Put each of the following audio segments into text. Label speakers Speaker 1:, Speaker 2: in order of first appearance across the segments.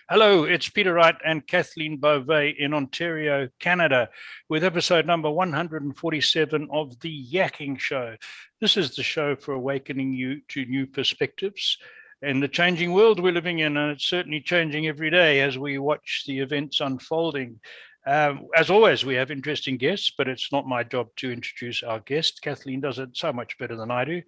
Speaker 1: Hello, it's Peter Wright and Kathleen Beauvais in Ontario, Canada, with episode number 147 of the Yakking Show. This is the show for awakening you to new perspectives in the changing world we're living in, and it's certainly changing every day as we watch the events unfolding. As always, we have interesting guests, but it's not my job to introduce our guest. Kathleen does it so much better than I do.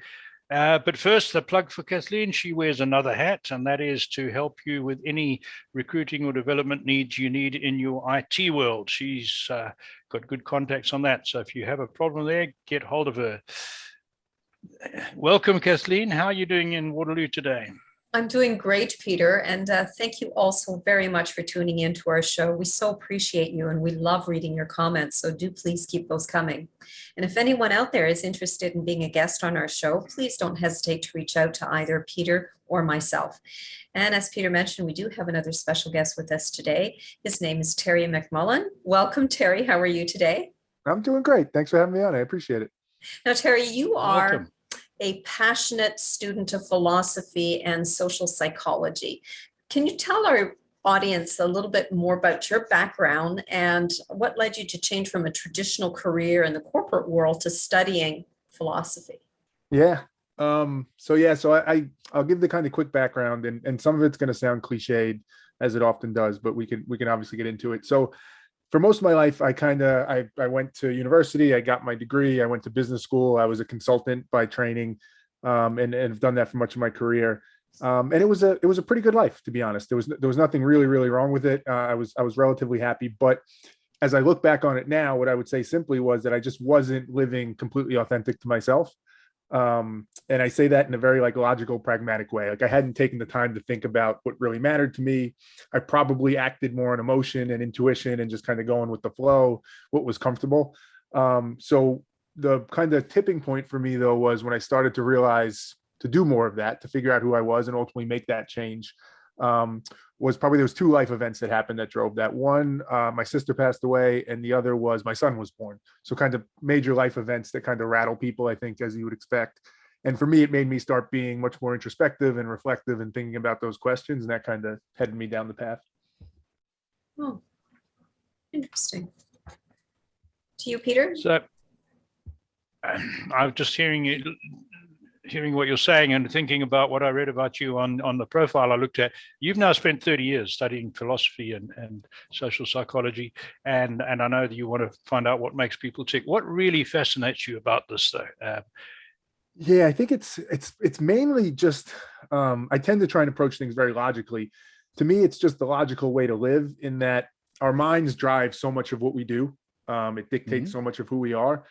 Speaker 1: But first, the plug for Kathleen. She wears another hat, and that is to help you with any recruiting or development needs you need in your IT world. She's got good contacts on that. So if you have a problem there, get hold of her. Welcome, Kathleen. How are you doing in Waterloo today?
Speaker 2: I'm doing great, Peter, and thank you all so very much for tuning in to our show. We so appreciate you, and we love reading your comments, so do please keep those coming. And if anyone out there is interested in being a guest on our show, please don't hesitate to reach out to either Peter or myself. And as Peter mentioned, we do have another special guest with us today. His name is Terry McMullen. Welcome, Terry. How are you today?
Speaker 3: I'm doing great. Thanks for having me on. I appreciate it.
Speaker 2: Now, Terry, you are
Speaker 1: Welcome.
Speaker 2: a passionate student of philosophy and social psychology. Can you tell our audience a little bit more about your background and what led you to change from a traditional career in the corporate world to studying philosophy?
Speaker 3: Yeah. I'll give the kind of quick background, and some of it's going to sound cliched as it often does, but we can obviously get into it. So for most of my life, I went to university, I got my degree, I went to business school, I was a consultant by training, and have done that for much of my career. And it was a pretty good life, to be honest. There was nothing really wrong with it. I was relatively happy, but as I look back on it now, what I would say simply was that I just wasn't living completely authentic to myself. And I say that in a very logical, pragmatic way. I hadn't taken the time to think about what really mattered to me. I probably acted more on emotion and intuition and just kind of going with the flow, what was comfortable. So the kind of tipping point for me, though, was when I started to realize to do more of that, to figure out who I was and ultimately make that change. Was probably there was two life events that happened that drove that. One, my sister passed away, and the other was my son was born. So kind of major life events that kind of rattle people, I think, as you would expect. And for me, it made me start being much more introspective and reflective and thinking about those questions, and that kind of headed me down the path.
Speaker 2: Oh, interesting. To you, Peter?
Speaker 1: So I'm just hearing what you're saying and thinking about what I read about you on the profile I looked at. You've now spent 30 years studying philosophy and social psychology, and I know that you want to find out what makes people tick. What really fascinates you about this, though?
Speaker 3: Yeah, I think it's mainly just I tend to try and approach things very logically. To me, it's just the logical way to live, in that our minds drive so much of what we do. It dictates so much of who we are,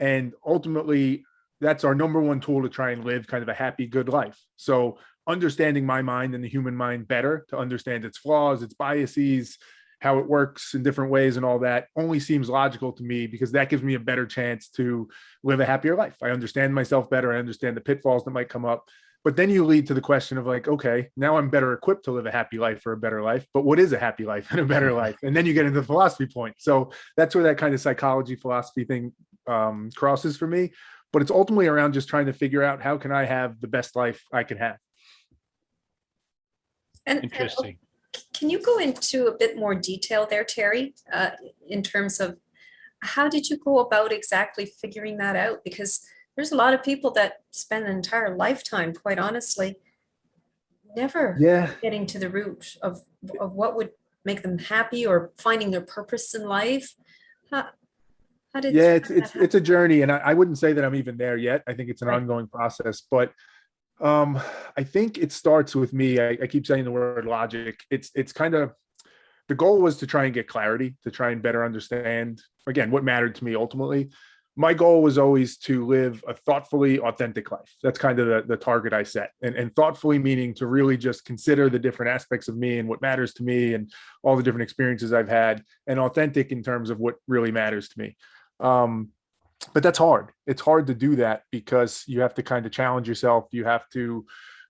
Speaker 3: and ultimately that's our number one tool to try and live kind of a happy, good life. So understanding my mind and the human mind better, to understand its flaws, its biases, how it works in different ways and all that, only seems logical to me, because that gives me a better chance to live a happier life. I understand myself better. I understand the pitfalls that might come up. But then you lead to the question of okay, now I'm better equipped to live a happy life or a better life. But what is a happy life and a better life? And then you get into the philosophy point. So that's where that kind of psychology philosophy thing crosses for me. But it's ultimately around just trying to figure out, how can I have the best life I can have?
Speaker 1: Interesting.
Speaker 2: Can you go into a bit more detail there, Terry, in terms of how did you go about exactly figuring that out? Because there's a lot of people that spend an entire lifetime, quite honestly, never getting to the root of what would make them happy or finding their purpose in life. How did
Speaker 3: it's a journey, and I wouldn't say that I'm even there yet. I think it's an ongoing process, but I think it starts with me. I keep saying the word logic. It's kind of, the goal was to try and get clarity, to try and better understand, again, what mattered to me ultimately. My goal was always to live a thoughtfully authentic life. That's kind of the target I set. And thoughtfully meaning to really just consider the different aspects of me and what matters to me and all the different experiences I've had, and authentic in terms of what really matters to me. But that's hard. It's hard to do that, because you have to kind of challenge yourself. You have to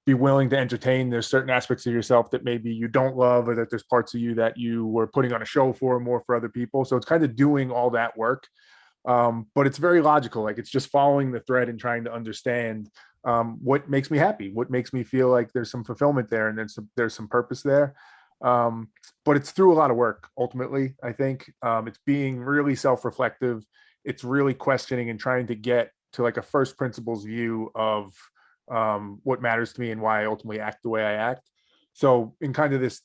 Speaker 3: be willing to entertain there's certain aspects of yourself that maybe you don't love, or that there's parts of you that you were putting on a show for more for other people. So it's kind of doing all that work. But it's very logical. It's just following the thread and trying to understand what makes me happy, what makes me feel like there's some fulfillment there, and then there's some purpose there. But it's through a lot of work. Ultimately, I think it's being really self-reflective. It's really questioning and trying to get to like a first principles view of what matters to me and why I ultimately act the way I act. So in kind of this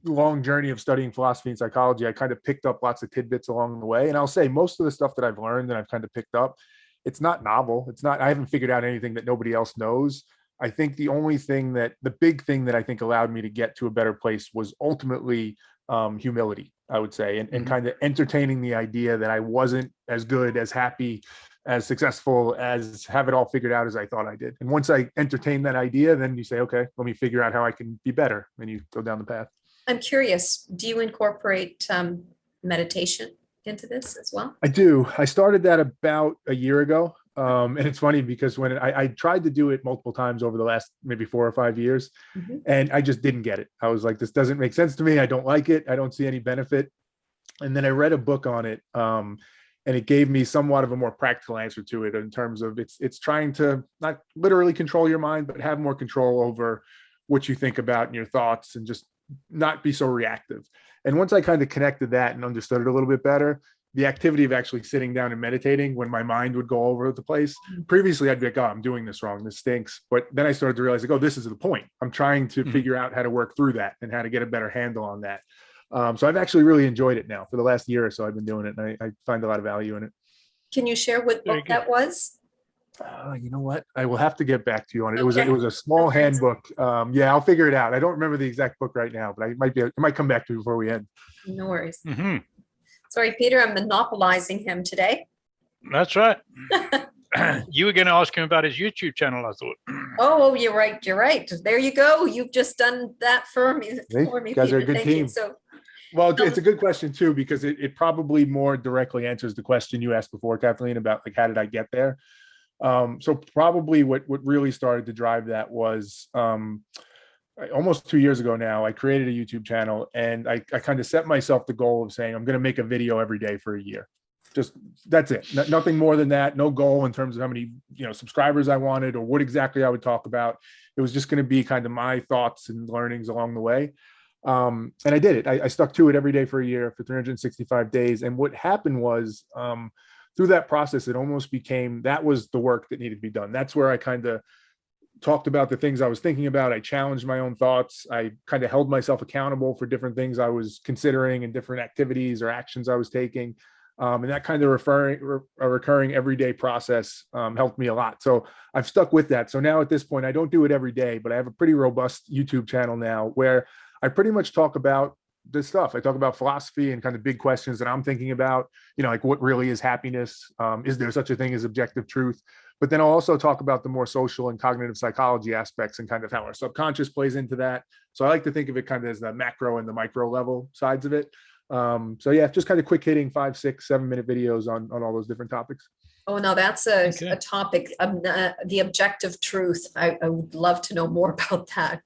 Speaker 3: long journey of studying philosophy and psychology, I kind of picked up lots of tidbits along the way. And I'll say most of the stuff that I've learned and I've kind of picked up, it's not novel. It's not, I haven't figured out anything that nobody else knows. I think the big thing that I think allowed me to get to a better place was ultimately humility, I would say, and kind of entertaining the idea that I wasn't as good, as happy, as successful, as have it all figured out as I thought I did. And once I entertain that idea, then you say, okay, let me figure out how I can be better. And you go down the path.
Speaker 2: I'm curious, do you incorporate meditation into this as well?
Speaker 3: I do. I started that about a year ago. And it's funny because when I tried to do it multiple times over the last maybe 4 or 5 years, and I just didn't get it. I was like, this doesn't make sense to me. I don't like it. I don't see any benefit. And then I read a book on it. And it gave me somewhat of a more practical answer to it in terms of it's trying to not literally control your mind, but have more control over what you think about and your thoughts, and just not be so reactive. And once I kind of connected that and understood it a little bit better, the activity of actually sitting down and meditating when my mind would go all over the place. Previously, I'd be like, oh, I'm doing this wrong. This stinks. But then I started to realize, like, oh, this is the point. I'm trying to figure out how to work through that and how to get a better handle on that. So I've actually really enjoyed it now. For the last year or so, I've been doing it, and I find a lot of value in it.
Speaker 2: Can you share what book that was?
Speaker 3: You know what? I will have to get back to you on it. Okay. It was a small handbook. Yeah, I'll figure it out. I don't remember the exact book right now, but it might come back to you before we end.
Speaker 2: No worries. Sorry, Peter, I'm monopolizing him today.
Speaker 1: That's right. You were going to ask him about his YouTube channel, I thought.
Speaker 2: Oh, you're right. You're right. There you go. You've just done that for me.
Speaker 3: You guys are a good team. Well, it's a good question too, because it probably more directly answers the question you asked before, Kathleen, about like, how did I get there? So probably what really started to drive that was almost 2 years ago now. I created a YouTube channel, and I kind of set myself the goal of saying I'm going to make a video every day for a year. Just that's it. Nothing more than that. No goal in terms of how many subscribers I wanted or what exactly I would talk about. It was just going to be kind of my thoughts and learnings along the way. And I did it. I stuck to it every day for a year, for 365 days. And what happened was, through that process, it almost became, that was the work that needed to be done. That's where I kind of talked about the things I was thinking about. I challenged my own thoughts. I kind of held myself accountable for different things I was considering and different activities or actions I was taking. And that kind of recurring everyday process helped me a lot. So I've stuck with that. So now at this point, I don't do it every day, but I have a pretty robust YouTube channel now where I pretty much talk about this stuff. I talk about philosophy and kind of big questions that I'm thinking about, like what really is happiness? Is there such a thing as objective truth? But then I'll also talk about the more social and cognitive psychology aspects and kind of how our subconscious plays into that. So I like to think of it kind of as the macro and the micro level sides of it. So yeah, just kind of quick hitting 5, 6, 7 minute videos on all those different topics.
Speaker 2: Oh, no, that's a topic, the objective truth. I would love to know more about that.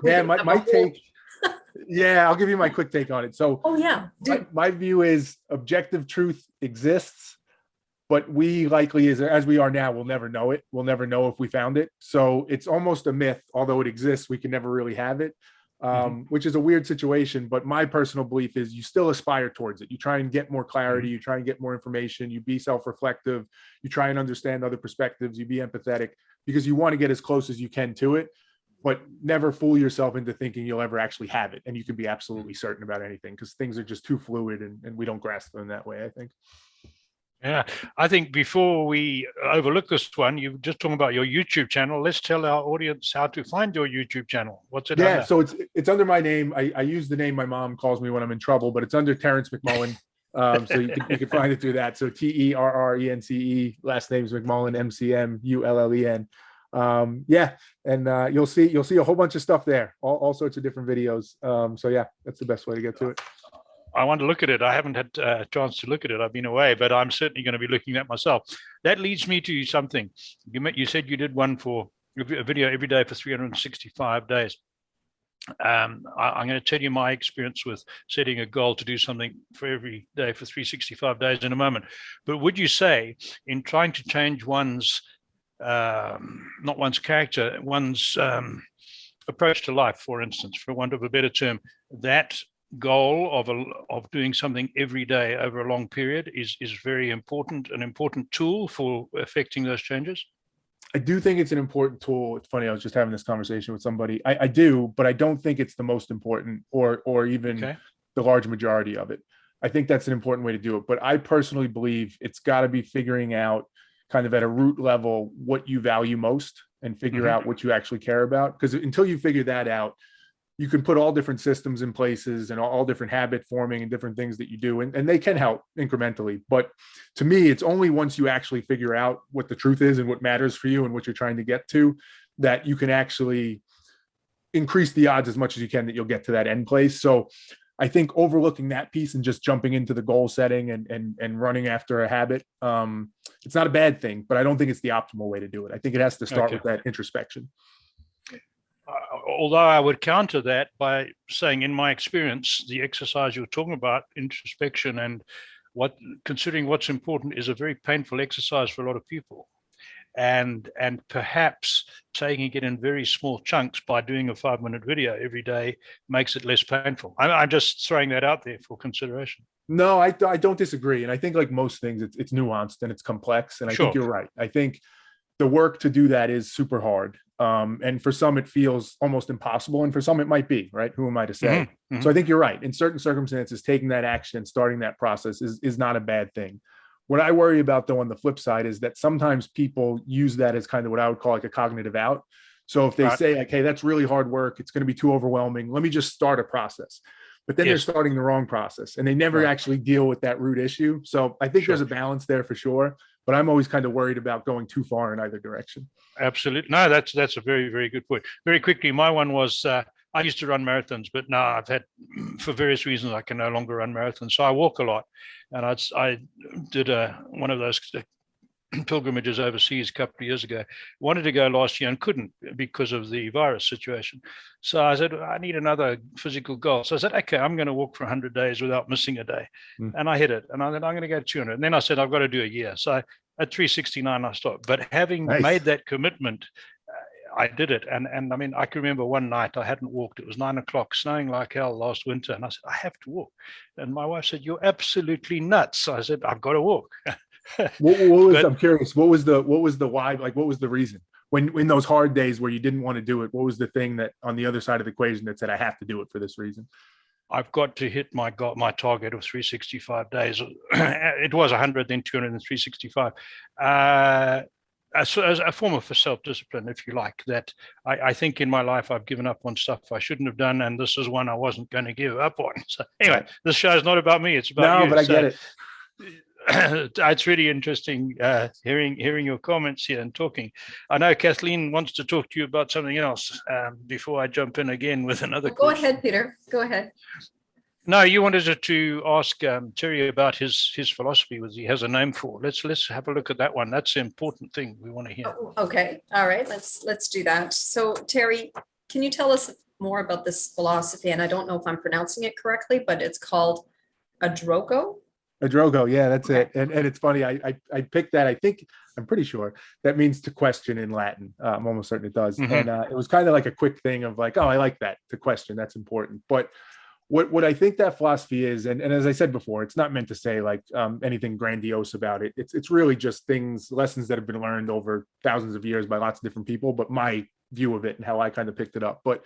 Speaker 3: Yeah, my take. Yeah, I'll give you my quick take on it. So, my view is objective truth exists, but we likely, as we are now, we'll never know it. We'll never know if we found it. So it's almost a myth. Although it exists, we can never really have it, which is a weird situation. But my personal belief is you still aspire towards it. You try and get more clarity. You try and get more information. You be self-reflective. You try and understand other perspectives. You be empathetic because you want to get as close as you can to it. But never fool yourself into thinking you'll ever actually have it. And you can be absolutely certain about anything because things are just too fluid and we don't grasp them that way, I think.
Speaker 1: Yeah, I think before we overlook this one, you were just talking about your YouTube channel. Let's tell our audience how to find your YouTube channel. What's it under?
Speaker 3: So it's under my name. I use the name my mom calls me when I'm in trouble, but it's under Terrence McMullen. So you can find it through that. So TERRENCE, last name's McMullen, MCMULLEN. And you'll see a whole bunch of stuff there, all sorts of different videos. So yeah, that's the best way to get to it.
Speaker 1: I want to look at it. I haven't had a chance to look at it. I've been away, but I'm certainly going to be looking at myself. That leads me to something. You said you did one for a video every day for 365 days. I'm going to tell you my experience with setting a goal to do something for every day for 365 days in a moment. But would you say in trying to change one's not one's character, one's approach to life, for instance, for want of a better term, that goal of doing something every day over a long period is very important, an important tool for affecting those changes?
Speaker 3: I do think it's an important tool. It's funny, I was just having this conversation with somebody. I do, but I don't think it's the most important or even the large majority of it. I think that's an important way to do it. But I personally believe it's got to be figuring out kind of at a root level what you value most and figure out what you actually care about. Because until you figure that out, you can put all different systems in places and all different habit forming and different things that you do, and they can help incrementally. But to me, it's only once you actually figure out what the truth is and what matters for you and what you're trying to get to, that you can actually increase the odds as much as you can that you'll get to that end place. So I think overlooking that piece and just jumping into the goal setting and running after a habit, it's not a bad thing, but I don't think it's the optimal way to do it. I think it has to start with that introspection.
Speaker 1: Although I would counter that by saying, in my experience, the exercise you're talking about, introspection and considering what's important, is a very painful exercise for a lot of people. And perhaps taking it in very small chunks by doing a 5-minute video every day makes it less painful. I'm just throwing that out there for consideration.
Speaker 3: No, I don't disagree. And I think, like most things, it's nuanced and it's complex. And I think you're right. I think the work to do that is super hard. And for some, it feels almost impossible. And for some, it might be, right? Who am I to say? So I think you're right. In certain circumstances, taking that action and starting that process is not a bad thing. What I worry about, though, on the flip side, is that sometimes people use that as kind of what I would call like a cognitive out. So if they say, like, hey, that's really hard work, it's going to be too overwhelming, let me just start a process. But then they're starting the wrong process and they never actually deal with that root issue. So I think there's a balance there for sure. But I'm always kind of worried about going too far in either direction.
Speaker 1: Absolutely. No, that's a very, very good point. Very quickly, my one was, I used to run marathons, but now I've had, for various reasons, I can no longer run marathons. So I walk a lot. And I did one of those pilgrimages overseas a couple of years ago. Wanted to go last year and couldn't because of the virus situation. So I said, I need another physical goal. So I said, okay, I'm going to walk for 100 days without missing a day. And I hit it. And I said, I'm going to go 200. And then I said, I've got to do a year. So at 369, I stopped. But having made that commitment, I did it. And I mean, I can remember one night I hadn't walked. It was 9 o'clock, snowing like hell last winter. And I said, I have to walk. And my wife said, you're absolutely nuts. So I said, I've got to walk.
Speaker 3: I'm curious, what was the why? Like, what was the reason when in those hard days where you didn't want to do it? What was the thing that on the other side of the equation that said, I have to do it for this reason?
Speaker 1: I've got to hit my target of 365 days. It was 100, then 200, and 365. As a form of self-discipline, if you like, that I think in my life I've given up on stuff I shouldn't have done, and this is one I wasn't going to give up on. So anyway, this show is not about me; it's about you.
Speaker 3: No, but I get it.
Speaker 1: It's really interesting hearing your comments here and talking. I know Kathleen wants to talk to you about something else before I jump in again with another question.
Speaker 2: Go ahead, Peter. Go ahead.
Speaker 1: No, you wanted to ask Terry about his philosophy, which he has a name for. Let's have a look at that one. That's the important thing we want to hear.
Speaker 2: Oh, okay. All right. Let's do that. So Terry, can you tell us more about this philosophy? And I don't know if I'm pronouncing it correctly, but it's called Adrogo.
Speaker 3: Adrogo, yeah, that's it. And it's funny, I picked that. I'm pretty sure that means to question in Latin. I'm almost certain it does. And it was kind of like a quick thing of like, oh, I like that, to question, that's important. But what I think that philosophy is, and as I said before, it's not meant to say like anything grandiose about it. It's really just lessons that have been learned over thousands of years by lots of different people, but my view of it and how I kind of picked it up. But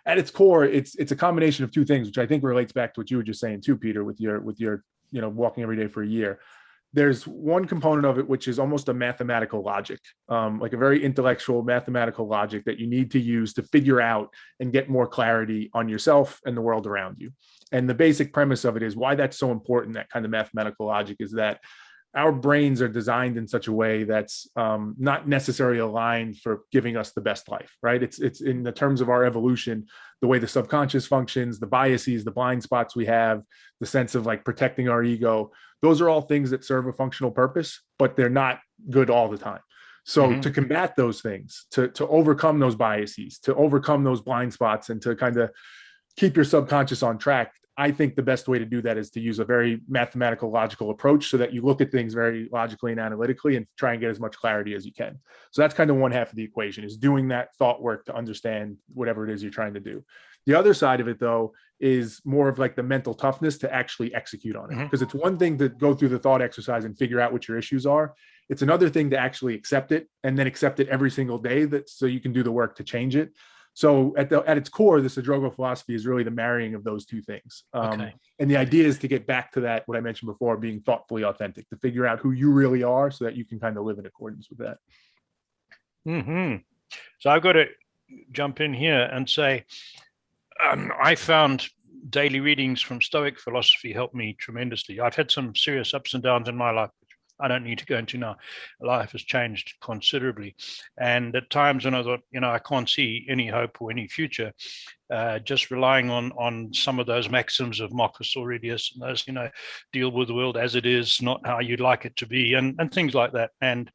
Speaker 3: at its core, it's a combination of two things, which I think relates back to what you were just saying too, Peter, with your walking every day for a year. There's one component of it, which is almost a mathematical logic, like a very intellectual mathematical logic that you need to use to figure out and get more clarity on yourself and the world around you. And the basic premise of it is why that's so important, that kind of mathematical logic, is that our brains are designed in such a way that's not necessarily aligned for giving us the best life, right? It's in the terms of our evolution, the way the subconscious functions, the biases, the blind spots we have, the sense of like protecting our ego. Those are all things that serve a functional purpose, but they're not good all the time. So to combat those things, to overcome those biases, to overcome those blind spots, and to kind of keep your subconscious on track, I think the best way to do that is to use a very mathematical, logical approach so that you look at things very logically and analytically and try and get as much clarity as you can. So that's kind of one half of the equation, is doing that thought work to understand whatever it is you're trying to do. The other side of it, though, is more of like the mental toughness to actually execute on it. Because it's one thing to go through the thought exercise and figure out what your issues are. It's another thing to actually accept it, and then accept it every single day, that so you can do the work to change it. So at its core, this Drogo philosophy is really the marrying of those two things. And the idea is to get back to that, what I mentioned before, being thoughtfully authentic, to figure out who you really are so that you can kind of live in accordance with that.
Speaker 1: So I've got to jump in here and say, I found daily readings from Stoic philosophy help me tremendously. I've had some serious ups and downs in my life, which I don't need to go into now. Life has changed considerably. And at times when I thought, I can't see any hope or any future, just relying on some of those maxims of Marcus Aurelius and those, deal with the world as it is, not how you'd like it to be, and things like that. And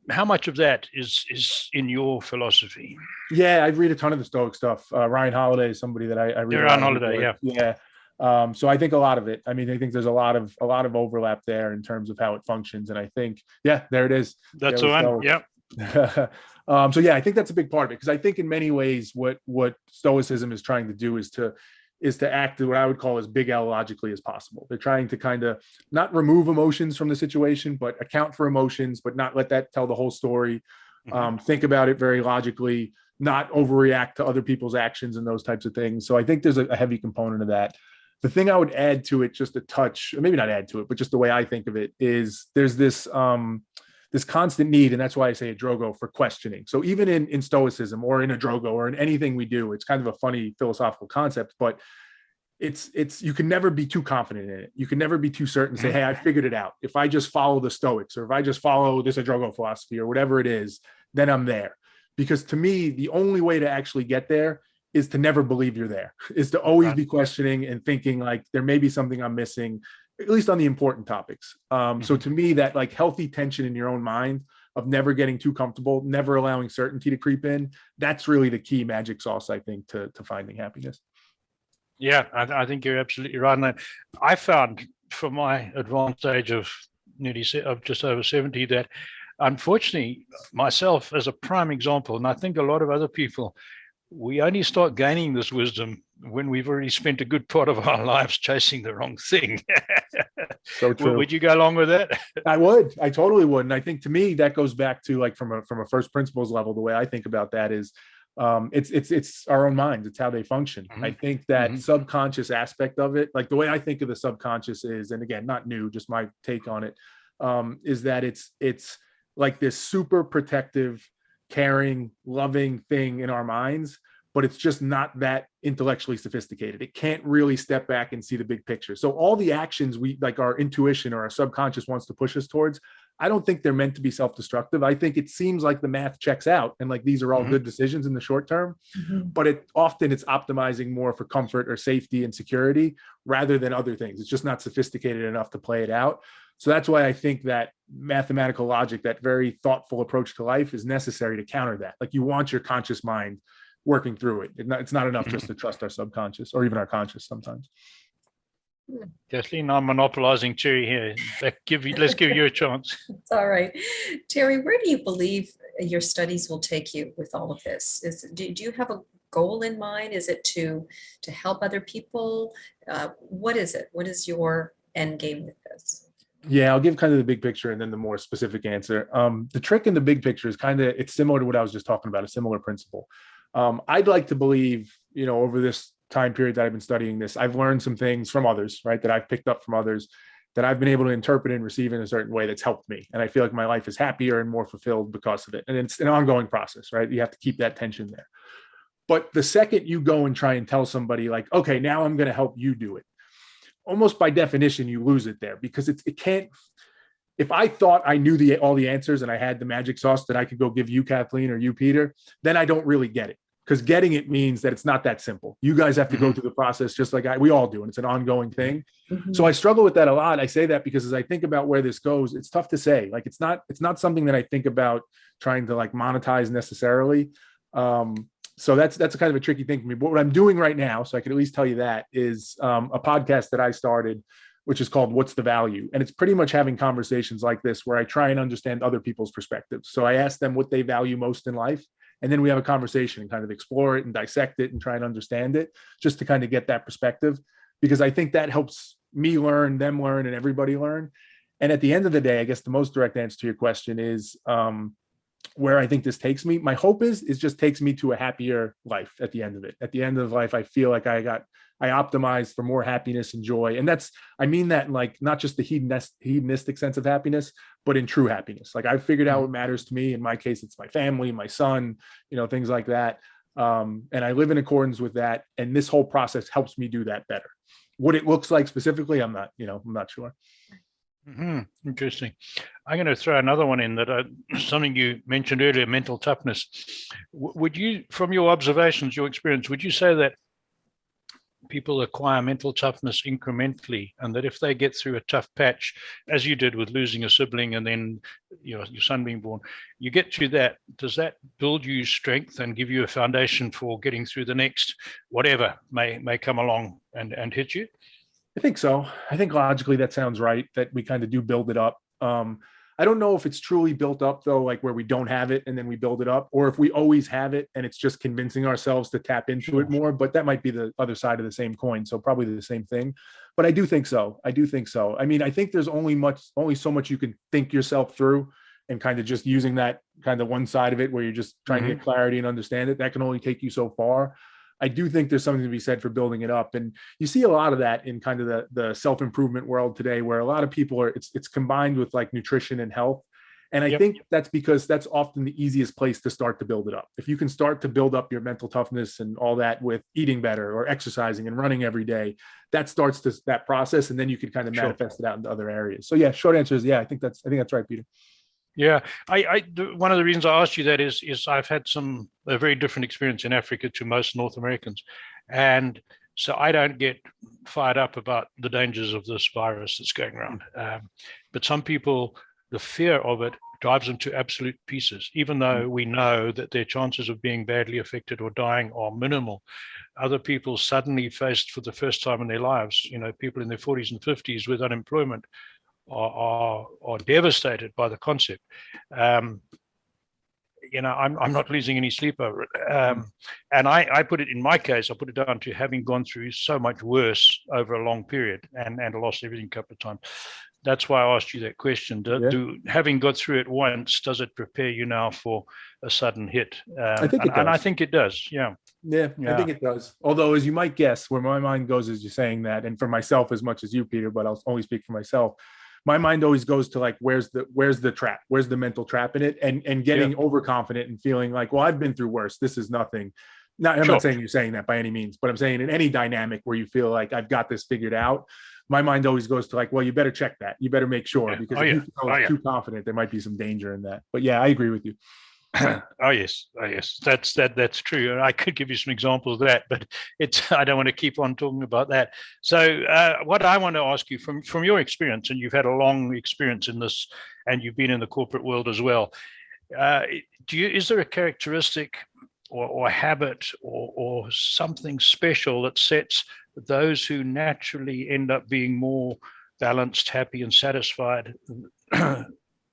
Speaker 1: how much of that is in your philosophy?
Speaker 3: Yeah, I read a ton of the Stoic stuff. Ryan Holiday is somebody that I read.
Speaker 1: Ryan Holiday, yeah.
Speaker 3: Yeah. So I think a lot of it. I mean, I think there's a lot of overlap there in terms of how it functions. And I think, there it is.
Speaker 1: That's the one. Yeah.
Speaker 3: So yeah, I think that's a big part of it, because I think in many ways what Stoicism is trying to do is to act what I would call as big L logically as possible. They're trying to kind of not remove emotions from the situation, but account for emotions, but not let that tell the whole story. Think about it very logically, not overreact to other people's actions and those types of things. So I think there's a heavy component of that. The thing I would add to it, just a touch, or maybe not add to it, but just the way I think of it, is there's this constant need, and that's why I say a Drogo, for questioning. So even in Stoicism or in a Drogo or in anything we do, it's kind of a funny philosophical concept, but it's you can never be too confident in it. You can never be too certain, say, hey, I figured it out. If I just follow the Stoics, or if I just follow this Drogo philosophy or whatever it is, then I'm there. Because to me, the only way to actually get there is to never believe you're there, is to always be questioning and thinking like there may be something I'm missing, at least on the important topics. So to me, that like healthy tension in your own mind of never getting too comfortable, never allowing certainty to creep in, that's really the key magic sauce, I think, to finding happiness.
Speaker 1: Yeah, I think you're absolutely right. And I found, from my advanced age of just over 70, that unfortunately myself as a prime example, and I think a lot of other people, we only start gaining this wisdom when we've already spent a good part of our lives chasing the wrong thing.
Speaker 3: So true.
Speaker 1: Would you go along with that?
Speaker 3: I would. I totally would. And I think to me, that goes back to like from a first principles level, the way I think about that is it's our own minds. It's how they function. I think that subconscious aspect of it, like the way I think of the subconscious is, and again, not new, just my take on it, is that it's like this super protective, caring, loving thing in our minds, but it's just not that intellectually sophisticated. It can't really step back and see the big picture. So all the actions we like, our intuition or our subconscious wants to push us towards, I don't think they're meant to be self-destructive. I think it seems like the math checks out and like these are all good decisions in the short term, but it's optimizing more for comfort or safety and security rather than other things. It's just not sophisticated enough to play it out. So that's why I think that mathematical logic, that very thoughtful approach to life, is necessary to counter that. Like you want your conscious mind working through it. It's not enough just to trust our subconscious or even our conscious sometimes.
Speaker 1: Kathleen, I'm monopolizing Terry here. Let's give you a chance.
Speaker 2: It's all right. Terry, where do you believe your studies will take you with all of this? Do you have a goal in mind? Is it to help other people? What is it? What is your end game with this?
Speaker 3: Yeah, I'll give kind of the big picture and then the more specific answer. The trick in the big picture is it's similar to what I was just talking about, a similar principle. I'd like to believe, over this time period that I've been studying this, I've learned some things from others, right? That I've picked up from others that I've been able to interpret and receive in a certain way that's helped me. And I feel like my life is happier and more fulfilled because of it. And it's an ongoing process, right? You have to keep that tension there. But the second you go and try and tell somebody like, okay, now I'm going to help you do it, almost by definition, you lose it there, because it can't. If I thought I knew all the answers and I had the magic sauce that I could go give you, Kathleen, or you, Peter, then I don't really get it. Because getting it means that it's not that simple. You guys have to go through the process just like we all do, and it's an ongoing thing. So I struggle with that a lot. I say that because as I think about where this goes, it's tough to say. Like it's not something that I think about trying to like monetize necessarily. So that's a kind of a tricky thing for me. But what I'm doing right now, so I can at least tell you that, is a podcast that I started, which is called What's the Value? And it's pretty much having conversations like this where I try and understand other people's perspectives. So I ask them what they value most in life. And then we have a conversation and kind of explore it and dissect it and try and understand it, just to kind of get that perspective, because I think that helps me learn, them learn, and everybody learn. And at the end of the day, I guess the most direct answer to your question is where I think this takes me. My hope is just takes me to a happier life at the end of it. At the end of life, I feel like I optimized for more happiness and joy. And I mean that in like not just the hedonistic sense of happiness, but in true happiness. Like I've figured out what matters to me. In my case, it's my family, my son, things like that. And I live in accordance with that. And this whole process helps me do that better. What it looks like specifically, I'm not sure.
Speaker 1: Interesting. I'm going to throw another one in that something you mentioned earlier, mental toughness. Would you, from your observations, your experience, would you say that people acquire mental toughness incrementally, and that if they get through a tough patch, as you did with losing a sibling and then your son being born, you get through that, does that build you strength and give you a foundation for getting through the next whatever may come along and hit you?
Speaker 3: I think so. I think logically that sounds right, that we kind of do build it up. I don't know if it's truly built up though, like where we don't have it and then we build it up, or if we always have it and it's just convincing ourselves to tap into it more, but that might be the other side of the same coin. So probably the same thing, but I do think so. I mean, I think there's only so much you can think yourself through, and kind of just using that kind of one side of it where you're just trying to get clarity and understand it. That can only take you so far. I do think there's something to be said for building it up. And you see a lot of that in kind of the self-improvement world today, where a lot of people it's combined with like nutrition and health. And I think that's because that's often the easiest place to start to build it up. If you can start to build up your mental toughness and all that with eating better or exercising and running every day, that starts that process. And then you can kind of manifest it out into other areas. So yeah, short answer is, yeah, I think that's right, Peter.
Speaker 1: Yeah, one of the reasons I asked you that is I've had a very different experience in Africa to most North Americans, and so I don't get fired up about the dangers of this virus that's going around. But some people, the fear of it drives them to absolute pieces, even though we know that their chances of being badly affected or dying are minimal. Other people suddenly faced for the first time in their lives, people in their 40s and 50s with unemployment, are devastated by the concept. I'm not losing any sleep over it. And I put it, in my case, I put it down to having gone through so much worse over a long period and lost everything a couple of times. That's why I asked you that question. Having got through it once, does it prepare you now for a sudden hit?
Speaker 3: I think it does.
Speaker 1: And I think it does. Yeah,
Speaker 3: I think it does. Although, as you might guess, where my mind goes as you're saying that, and for myself as much as you, Peter, but I'll only speak for myself. My mind always goes to like, where's the trap? Where's the mental trap in it? And getting overconfident and feeling like, well, I've been through worse. This is nothing. I'm not saying you're saying that by any means, but I'm saying in any dynamic where you feel like I've got this figured out, my mind always goes to like, well, you better check that. You better make sure, because if you feel too confident, there might be some danger in that. But yeah, I agree with you.
Speaker 1: Oh yes, that's true. And I could give you some examples of that, but I don't want to keep on talking about that. So what I want to ask you from your experience, and you've had a long experience in this, and you've been in the corporate world as well. Is there a characteristic or habit or something special that sets those who naturally end up being more balanced, happy, and satisfied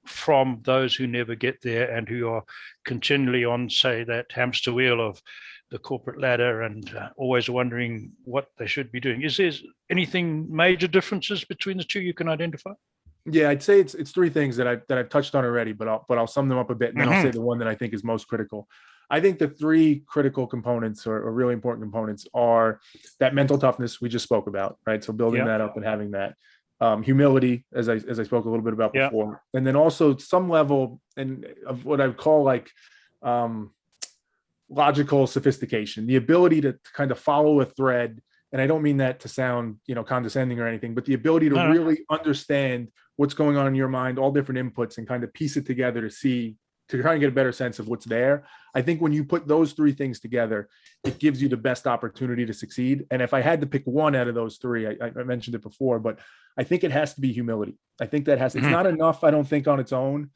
Speaker 1: from those who never get there and who are continually on, say, that hamster wheel of the corporate ladder and always wondering what they should be doing? Is there anything major differences between the two you can identify?
Speaker 3: Yeah, I'd say it's three things that I've touched on already, but I'll sum them up a bit, and then I'll say the one that I think is most critical. I think the three critical components or really important components are that mental toughness we just spoke about, right? So building that up and having that. Humility, as I spoke a little bit about before, and then also some level of what I would call like logical sophistication, the ability to kind of follow a thread. And I don't mean that to sound condescending or anything, but the ability to really understand what's going on in your mind, all different inputs, and kind of piece it together to try and get a better sense of what's there. I think when you put those three things together, it gives you the best opportunity to succeed. And if I had to pick one out of those three, I mentioned it before, but I think it has to be humility. I think it's not enough, I don't think, on its own,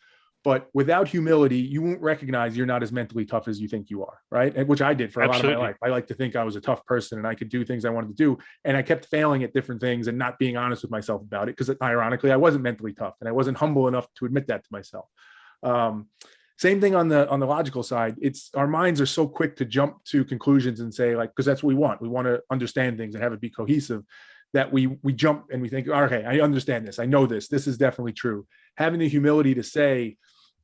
Speaker 3: But without humility, you won't recognize you're not as mentally tough as you think you are, right? And which I did for a lot of my life. I like to think I was a tough person and I could do things I wanted to do. And I kept failing at different things and not being honest with myself about it, because ironically, I wasn't mentally tough and I wasn't humble enough to admit that to myself. Same thing on the logical side. It's our minds are so quick to jump to conclusions and say, like, because that's what we want. We want to understand things and have it be cohesive, that we jump and we think, okay, I understand this. I know this. This is definitely true. Having the humility to say,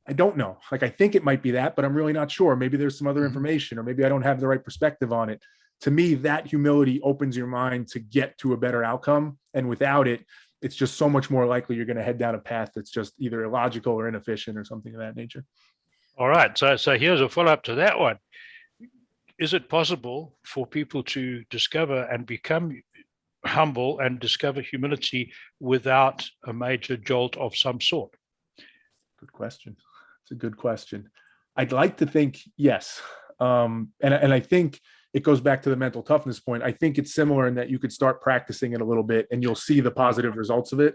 Speaker 3: I don't know. Like, I think it might be that, but I'm really not sure. Maybe there's some other information, or maybe I don't have the right perspective on it. To me, that humility opens your mind to get to a better outcome. And without it, it's just so much more likely you're going to head down a path that's just either illogical or inefficient or something of that nature.
Speaker 1: All right. So here's a follow-up to that one. Is it possible for people to discover and become humble and discover humility without a major jolt of some sort?
Speaker 3: Good question. It's a good question. I'd like to think yes. And I think it goes back to the mental toughness point. I think it's similar in that you could start practicing it a little bit and you'll see the positive results of it.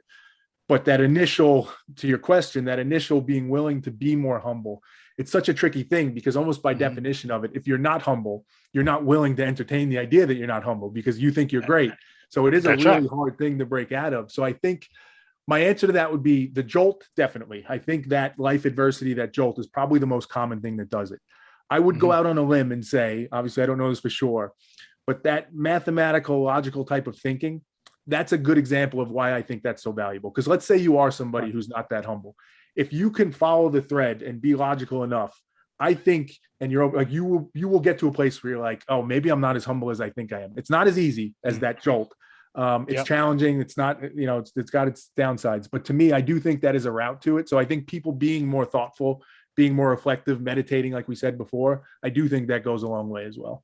Speaker 3: But that initial, to your question, that initial being willing to be more humble, it's such a tricky thing, because almost by definition of it, if you're not humble, you're not willing to entertain the idea that you're not humble because you think you're great. So it is a really hard thing to break out of. So I think my answer to that would be the jolt, definitely. I think that life adversity, that jolt, is probably the most common thing that does it. I would go out on a limb and say, obviously I don't know this for sure, but that mathematical, logical type of thinking, that's a good example of why I think that's so valuable. Because let's say you are somebody who's not that humble. If you can follow the thread and be logical enough, I think, and you're like, you will get to a place where you're like, oh, maybe I'm not as humble as I think I am. It's not as easy as that jolt. It's challenging. It's not, it's got its downsides, but to me, I do think that is a route to it. So I think people being more thoughtful, being more reflective, meditating, like we said before, I do think that goes a long way as well.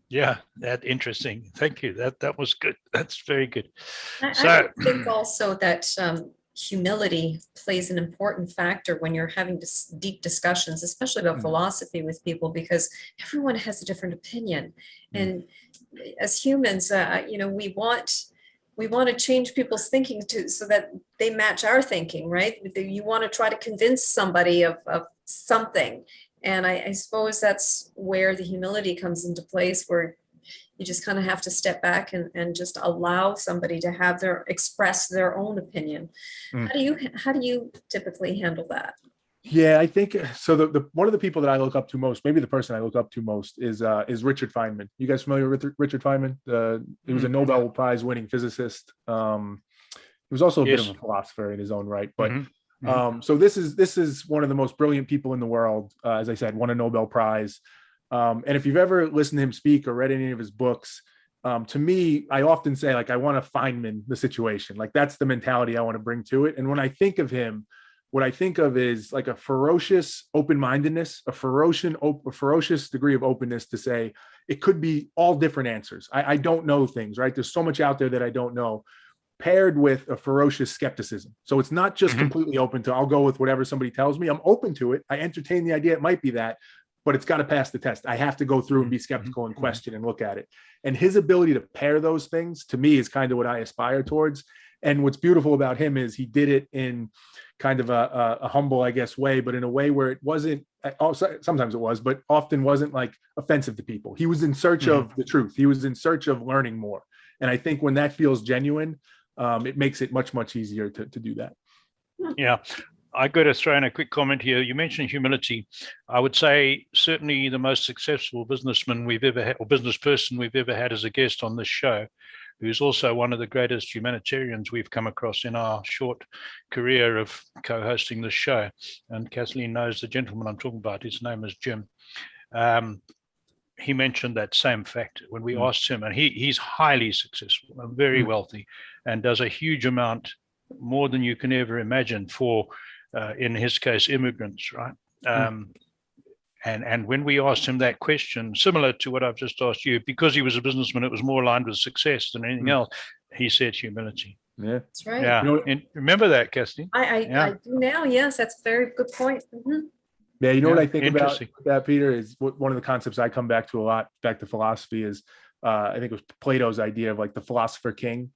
Speaker 1: Yeah, that's interesting. Thank you. That was good. That's very good.
Speaker 2: I think also that humility plays an important factor when you're having deep discussions, especially about philosophy with people, because everyone has a different opinion. And as humans, we want to change people's thinking so that they match our thinking, right? You want to try to convince somebody of something. And I suppose that's where the humility comes into place, where you just kind of have to step back and just allow somebody to express their own opinion. How do you typically handle that?
Speaker 3: Yeah, I think so. The one of the people that I look up to most, maybe the person I look up to most, is Richard Feynman. You guys familiar with Richard Feynman? He was a Nobel Prize winning physicist. He was also a bit of a philosopher in his own right. But so this is one of the most brilliant people in the world. As I said, won a Nobel Prize. And if you've ever listened to him speak or read any of his books, to me, I often say, like, I want to Feynman the situation. Like, that's the mentality I want to bring to it. And when I think of him, what I think of is like a ferocious open-mindedness, a ferocious degree of openness to say it could be all different answers. I don't know things, right? There's so much out there that I don't know, paired with a ferocious skepticism. So it's not just completely open to, I'll go with whatever somebody tells me. I'm open to it. I entertain the idea it might be that, but it's got to pass the test. I have to go through and be skeptical and question and look at it. And his ability to pair those things, to me, is kind of what I aspire towards. And what's beautiful about him is he did it in kind of a humble, I guess, way, but in a way where it wasn't, sometimes it was, but often wasn't like offensive to people. He was in search of the truth. He was in search of learning more. And I think when that feels genuine, it makes it much, much easier to do that.
Speaker 1: Yeah. I got to throw in a quick comment here. You mentioned humility. I would say certainly the most successful businessman we've ever had, or business person we've ever had as a guest on this show, who's also one of the greatest humanitarians we've come across in our short career of co-hosting this show. And Kathleen knows the gentleman I'm talking about. His name is Jim. He mentioned that same fact when we asked him, and he's highly successful and very wealthy, and does a huge amount, more than you can ever imagine, for in his case, immigrants, right? And when we asked him that question, similar to what I've just asked you, because he was a businessman, it was more aligned with success than anything else. He said humility.
Speaker 3: Yeah,
Speaker 2: that's right.
Speaker 1: Yeah, and remember that, Kathleen?
Speaker 2: I do now. Yes, that's a very good point.
Speaker 3: Yeah, you know what I think about that, Peter, is one of the concepts I come back to a lot, back to philosophy, is I think it was Plato's idea of like the philosopher king.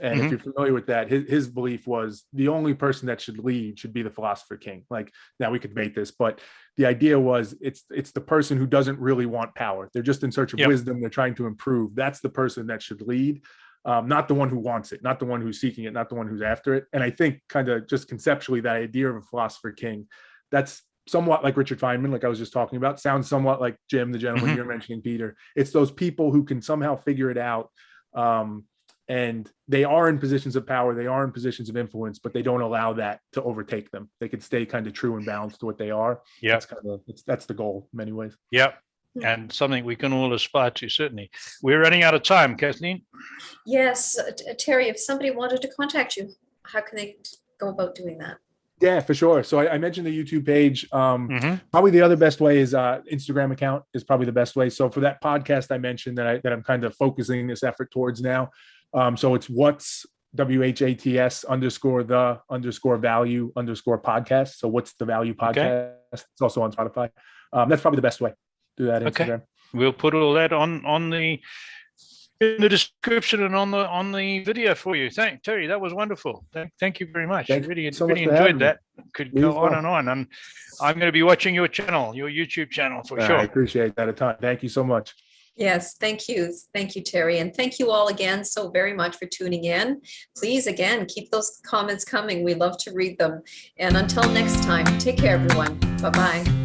Speaker 3: And if you're familiar with that, his belief was the only person that should lead should be the philosopher king. Like, now we could debate this, but the idea was it's the person who doesn't really want power. They're just in search of wisdom. They're trying to improve. That's the person that should lead, not the one who wants it, not the one who's seeking it, not the one who's after it. And I think kind of just conceptually, that idea of a philosopher king, that's somewhat like Richard Feynman, like I was just talking about, sounds somewhat like Jim, the gentleman you're mentioning, Peter. It's those people who can somehow figure it out. And they are in positions of power, they are in positions of influence, but they don't allow that to overtake them. They can stay kind of true and balanced to what they are.
Speaker 1: Yeah,
Speaker 3: that's the goal in many ways.
Speaker 1: Yeah, and something we can all aspire to, certainly. We're running out of time, Kathleen.
Speaker 2: Yes, Terry, if somebody wanted to contact you, how can they go about doing that?
Speaker 3: Yeah, for sure. So I mentioned the YouTube page. Probably the other best way is Instagram account is probably the best way. So for that podcast I mentioned that I'm kind of focusing this effort towards now. So it's what's WHATS _ value _ podcast. So what's the value podcast? It's also on Spotify. That's probably the best way. Do that Instagram.
Speaker 1: We'll put all that on the in the description and on the video for you. Terry, that was wonderful. Thank you very much. I really enjoyed that. Could go on and on. And I'm going to be watching your channel, your YouTube channel for sure.
Speaker 3: I appreciate that a ton. Thank you so much.
Speaker 2: Yes, thank you. Thank you, Terry. And thank you all again so very much for tuning in. Please, again, keep those comments coming. We love to read them. And until next time, take care, everyone. Bye-bye.